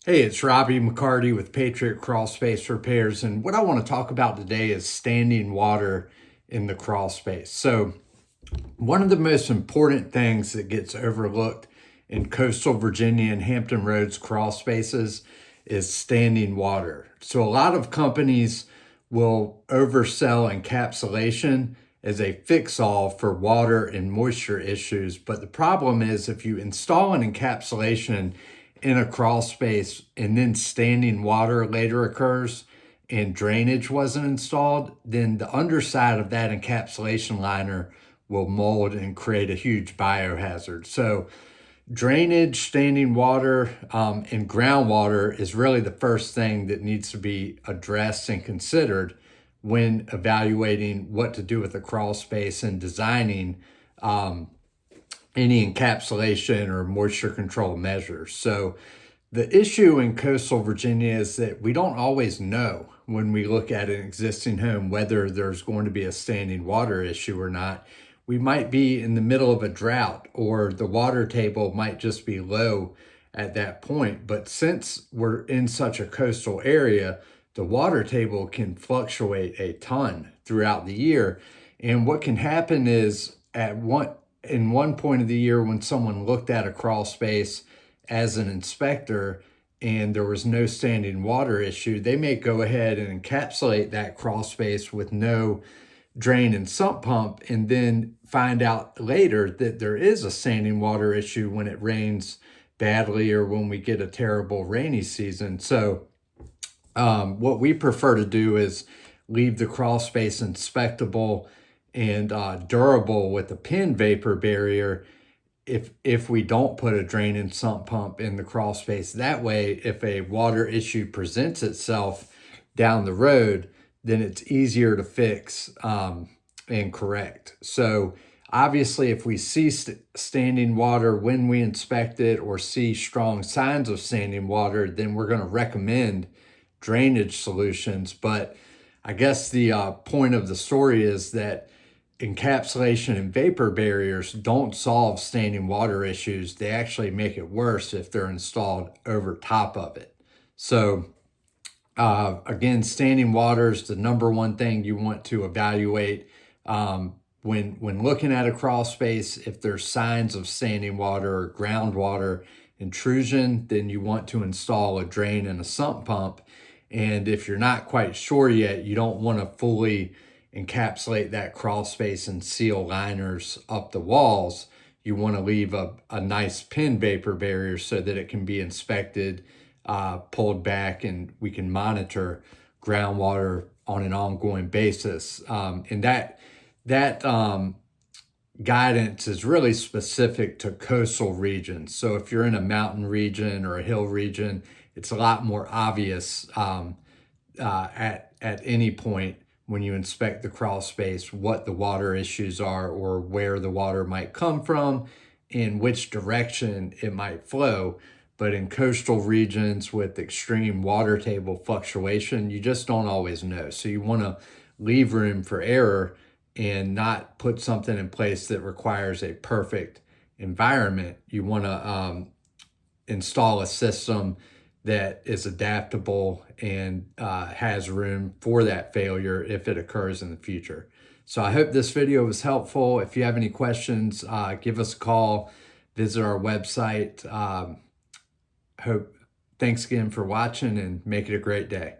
Hey, it's Robbie McCarty with Patriot Crawl Space Repairs, and what I want to talk about today is standing water in the crawl space. So, one of the most important things that gets overlooked in coastal Virginia and Hampton Roads crawl spaces is standing water. So, a lot of companies will oversell encapsulation as a fix-all for water and moisture issues, but the problem is if you install an encapsulation in a crawl space and then standing water later occurs and drainage wasn't installed, then the underside of that encapsulation liner will mold and create a huge biohazard. So drainage, standing water, and groundwater is really the first thing that needs to be addressed and considered when evaluating what to do with a crawl space and designing any encapsulation or moisture control measures. So the issue in coastal Virginia is that we don't always know when we look at an existing home whether there's going to be a standing water issue or not. We might be in the middle of a drought, or the water table might just be low at that point. But since we're in such a coastal area, the water table can fluctuate a ton throughout the year. And what can happen is in one point of the year when someone looked at a crawl space as an inspector and there was no standing water issue, they may go ahead and encapsulate that crawl space with no drain and sump pump, and then find out later that there is a standing water issue when it rains badly or when we get a terrible rainy season. So what we prefer to do is leave the crawl space inspectable and durable with a pin vapor barrier if we don't put a drain and sump pump in the crawl space. That way, if a water issue presents itself down the road, then it's easier to fix and correct. So obviously, if we see standing water when we inspect it or see strong signs of standing water, then we're going to recommend drainage solutions. But I guess the point of the story is that encapsulation and vapor barriers don't solve standing water issues. They actually make it worse if they're installed over top of it. So again, standing water is the number one thing you want to evaluate when looking at a crawl space. If there's signs of standing water or groundwater intrusion, then you want to install a drain and a sump pump. And if you're not quite sure yet, you don't want to fully encapsulate that crawl space and seal liners up the walls. You want to leave a nice pin vapor barrier so that it can be inspected, pulled back, and we can monitor groundwater on an ongoing basis. And that guidance is really specific to coastal regions. So if you're in a mountain region or a hill region, it's a lot more obvious at any point when you inspect the crawl space what the water issues are, or where the water might come from, in which direction it might flow. But in coastal regions with extreme water table fluctuation, you just don't always know. So you want to leave room for error and not put something in place that requires a perfect environment. You want to install a system that is adaptable and has room for that failure if it occurs in the future. So I hope this video was helpful. If you have any questions, give us a call, visit our website. Thanks again for watching, and make it a great day.